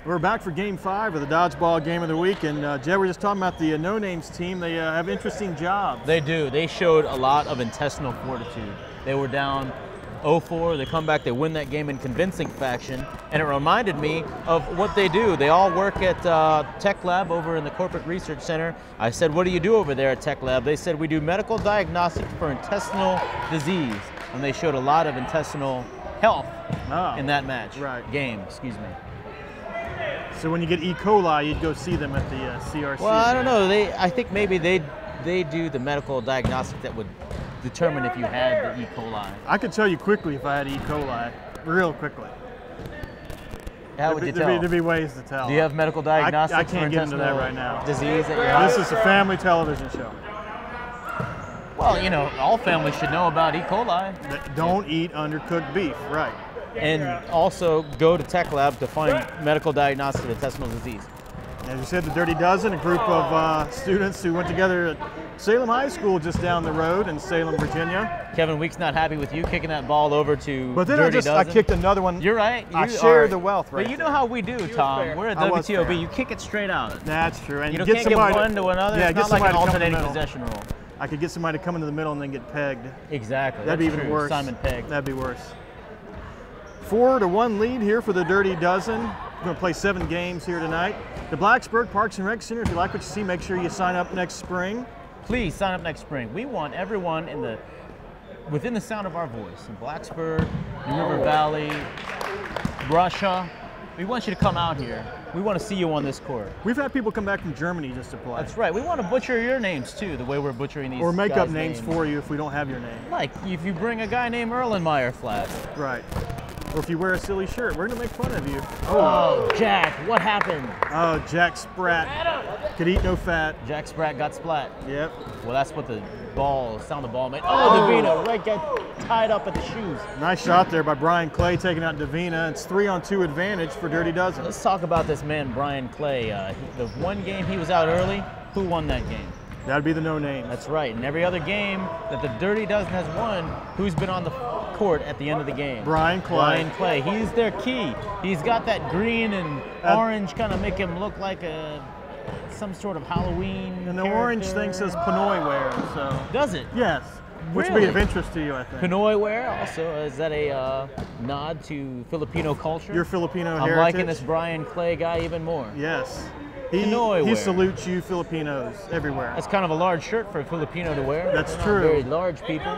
We're back for Game 5 of the Dodgeball Game of the Week, and Jed, we're just talking about the No Names team. They have interesting jobs. They do. They showed a lot of intestinal fortitude. They were down 0-4. They come back, they win that game in convincing fashion, and it reminded me of what they do. They all work at Tech Lab over in the Corporate Research Center. I said, what do you do over there at Tech Lab? They said, we do medical diagnostics for intestinal disease, and they showed a lot of intestinal health in that match. Game, excuse me. So when you get E. coli, you'd go see them at the CRC. Well, I don't know. I think maybe they do the medical diagnostic that would determine if you had the E. coli. I could tell you quickly if I had E. coli, real quickly. How would you tell? There'd be ways to tell. Do you have medical diagnostics? I can't get into that right now. Disease at your house? This is a family television show. Well, you know, all families should know about E. coli. Don't eat undercooked beef, right. And also go to Tech Lab to find medical diagnostics of intestinal disease. As you said, the Dirty Dozen, a group of students who went together at Salem High School just down the road in Salem, Virginia. Kevin Weeks not happy with you kicking that ball over to But then Dirty Dozen. I kicked another one. You're right. I share the wealth right But you know how we do, Tom. We're at WTOB. You kick it straight out. That's true. And you can't give one to another. Yeah, it's not like an alternating possession rule. I could get somebody to come into the middle and then get pegged. Exactly. That'd be even worse. Simon Pegg. That'd be worse. 4-1 lead here for the Dirty Dozen. We're going to play 7 games here tonight. The Blacksburg Parks and Rec Center, if you like what you see, make sure you sign up next spring. Please sign up next spring. We want everyone within the sound of our voice in Blacksburg, New River Valley, Russia. We want you to come out here. We want to see you on this court. We've had people come back from Germany just to play. That's right. We want to butcher your names too, the way we're butchering these. Or make up names for you if we don't have your name. Like if you bring a guy named Erlenmeyer flat. Right. Or if you wear a silly shirt, we're going to make fun of you. Oh, Jack, what happened? Oh, Jack Spratt. Could eat no fat. Jack Spratt got splat. Yep. Well, that's what the sound the ball made. Oh, Davina, right, got tied up at the shoes. Nice shot there by Brian Clay taking out Davina. It's 3-on-2 advantage for Dirty Dozen. Let's talk about this man, Brian Clay. The one game he was out early, who won that game? That'd be the No Name. That's right. And every other game that the Dirty Dozen has won, who's been on the court at the end of the game? Brian Clay. Brian Clay. He's their key. He's got that green and orange kind of make him look like some sort of Halloween And the character. orange thing says Pinoy wear, so. Does it? Yes. Which would be of interest to you, I think. Pinoy wear also, is that a nod to Filipino culture? Your Filipino heritage. I'm liking this Brian Clay guy even more. Yes. He salutes you Filipinos everywhere. That's kind of a large shirt for a Filipino to wear. That's true. Very large people.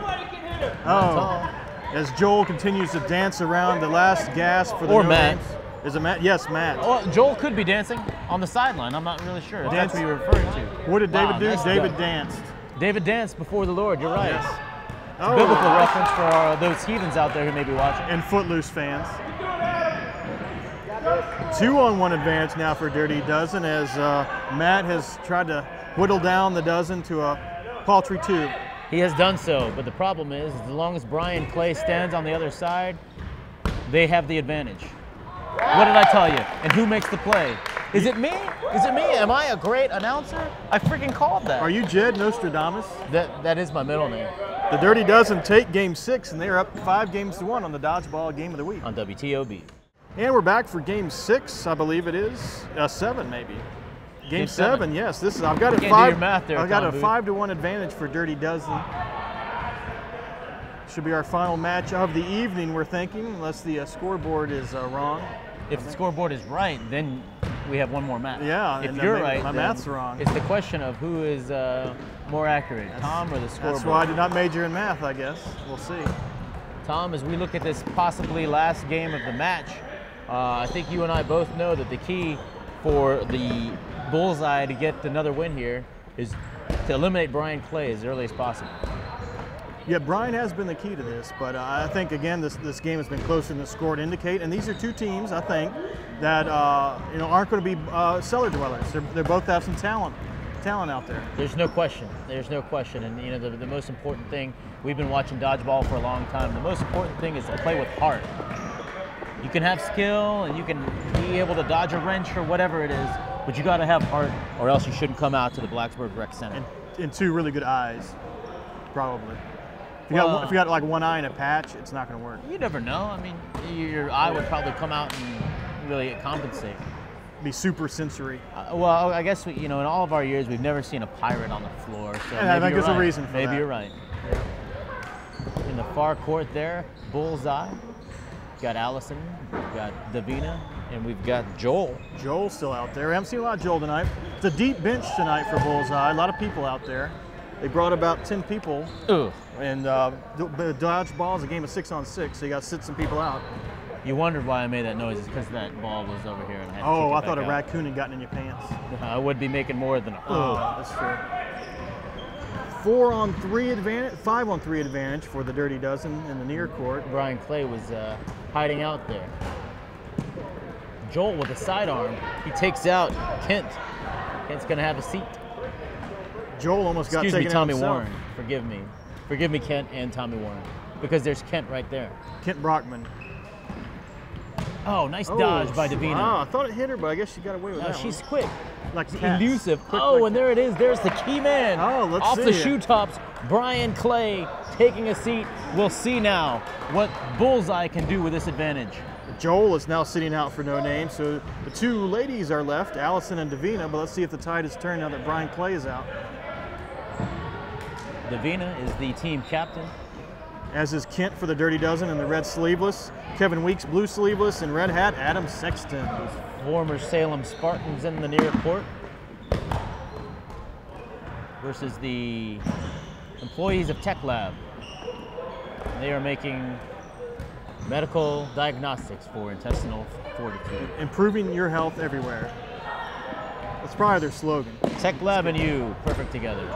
Oh, as Joel continues to dance around the last gasp for the No Matt. Names. Is it Matt? Yes, Matt. Oh, Joel could be dancing on the sideline. I'm not really sure if that's what you're referring to. What did David do? David danced. David danced before the Lord. You're right. Yes. It's a biblical reference for those heathens out there who may be watching. And Footloose fans. 2-on-1 advantage now for Dirty Dozen as Matt has tried to whittle down the dozen to a paltry 2. He has done so, but the problem is, as long as Brian Clay stands on the other side, they have the advantage. What did I tell you? And who makes the play? Is it me? Is it me? Am I a great announcer? I freaking called that. Are you Jed Nostradamus? That is my middle name. The Dirty Dozen take Game 6, and they're up 5-1 on the Dodgeball Game of the Week. On WTOB. And we're back for Game 6, I believe it is. 7, maybe. Game 7, yes. This is. I've got a 5-1 advantage for Dirty Dozen. Should be our final match of the evening, we're thinking, unless the scoreboard is wrong. If the scoreboard is right, then we have one more match. Yeah, if you're right, my math's wrong. It's the question of who is more accurate, Tom or the scoreboard. That's why I did not major in math, I guess. We'll see. Tom, as we look at this possibly last game of the match, I think you and I both know that the key for the bullseye to get another win here is to eliminate Brian Clay as early as possible. Yeah, Brian has been the key to this, but I think, again, this game has been closer than the score would indicate, and these are two teams, I think, that aren't going to be cellar dwellers. They both have some talent out there. There's no question. There's no question, and the most important thing, we've been watching dodgeball for a long time, the most important thing is to play with heart. You can have skill, and you can be able to dodge a wrench or whatever it is, but you got to have heart, or else you shouldn't come out to the Blacksburg Rec Center. And two really good eyes, probably. If you got like one eye and a patch, it's not going to work. You never know. I mean, your eye would probably come out and really compensate. be super sensory. Well, I guess in all of our years we've never seen a pirate on the floor. So And I think there's right. a reason for that. Maybe you're right. In the far court there, bullseye. We've got Allison, we've got Davina, and we've got Joel. Joel's still out there. We haven't seen a lot of Joel tonight. It's a deep bench tonight for bullseye. A lot of people out there. They brought about 10 people. Ugh. And dodgeball is a game of 6-on-6, so you got to sit some people out. You wondered why I made that noise. It's because that ball was over here and I had to Oh, kick I it thought a back out. raccoon had gotten in your pants. I would be making more than a That's true. 4-on-3 advantage, 5-on-3 advantage for the Dirty Dozen in the near court. Brian Clay was hiding out there. Joel with a sidearm. He takes out Kent. Kent's going to have a seat. Joel almost got Excuse taken me, out Tommy himself. Warren. Forgive me. Forgive me, Kent and Tommy Warren. Because there's Kent right there. Kent Brockman. Oh, nice dodge by Davina. Wow, I thought it hit her, but I guess she got away with No, that she's one. quick. Like cats. Elusive. Quick Oh, like and there it is. There's the key man. Oh, let's Off see the it. shoe tops, Brian Clay taking a seat. We'll see now what Bullseye can do with this advantage. Joel is now sitting out for no name, so the two ladies are left, Allison and Davina, but let's see if the tide has turned now that Brian Clay is out. Davina is the team captain. As is Kent for the Dirty Dozen in the red sleeveless. Kevin Weeks, blue sleeveless, and red hat, Adam Sexton. Former Salem Spartans in the near court versus the employees of Tech Lab. They are making medical diagnostics for intestinal fortitude. Improving your health everywhere. That's probably their slogan. Tech Lab and you, perfect together.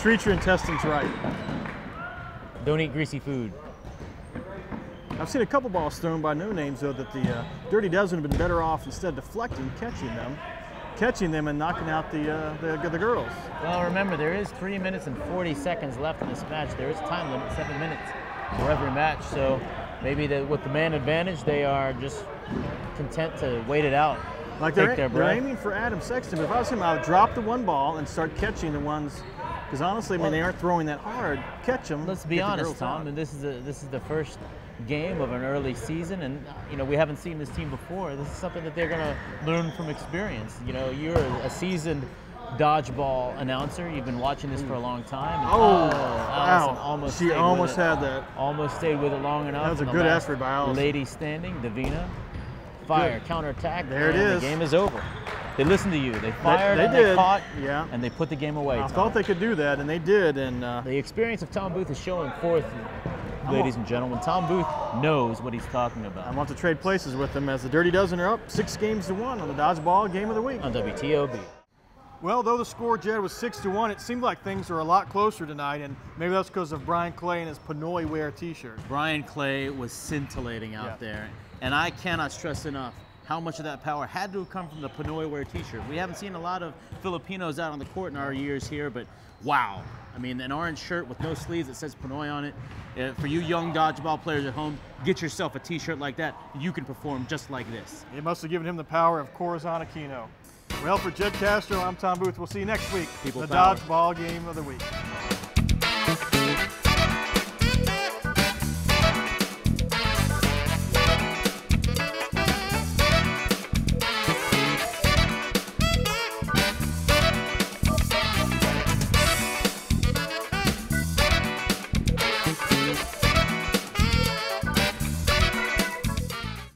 Treat your intestines right. Don't eat greasy food. I've seen a couple balls thrown by no names, though, that the Dirty Dozen have been better off instead of deflecting, catching them and knocking out the girls. Well, remember, there is 3 minutes and 40 seconds left in this match. There is a time limit, 7 minutes for every match. So maybe with the man advantage, they are just content to wait it out. Like they're aiming for Adam Sexton, but if I was him, I would drop the one ball and start catching the ones. Because honestly, when they aren't throwing that hard, catch them. Let's be honest, Tom. And this is the first game of an early season, and we haven't seen this team before. This is something that they're going to learn from experience. You're a seasoned dodgeball announcer. You've been watching this for a long time. And, Allison almost had that. Almost stayed with it long enough. That was a good effort by Allison. Lady standing, Davina. Fire, counterattack. There it is. The game is over. They listened to you. They fired and they caught, and they put the game away. I thought they could do that, and they did. And the experience of Tom Booth is showing forth, ladies and gentlemen. Tom Booth knows what he's talking about. I want to trade places with them as the Dirty Dozen are up 6-1 on the Dodgeball Game of the Week. On WTOB. Well, though the score, Jed, was 6-1, it seemed like things were a lot closer tonight, and maybe that's because of Brian Clay and his Pinoy Wear t-shirt. Brian Clay was scintillating out there, and I cannot stress enough how much of that power had to have come from the Pinoy Wear t-shirt. We haven't seen a lot of Filipinos out on the court in our years here, but wow. I mean, an orange shirt with no sleeves that says Pinoy on it. For you young dodgeball players at home, get yourself a t-shirt like that. You can perform just like this. It must have given him the power of Corazon Aquino. Well, for Jed Castro, I'm Tom Booth. We'll see you next week. People the power. Dodgeball Game of the Week.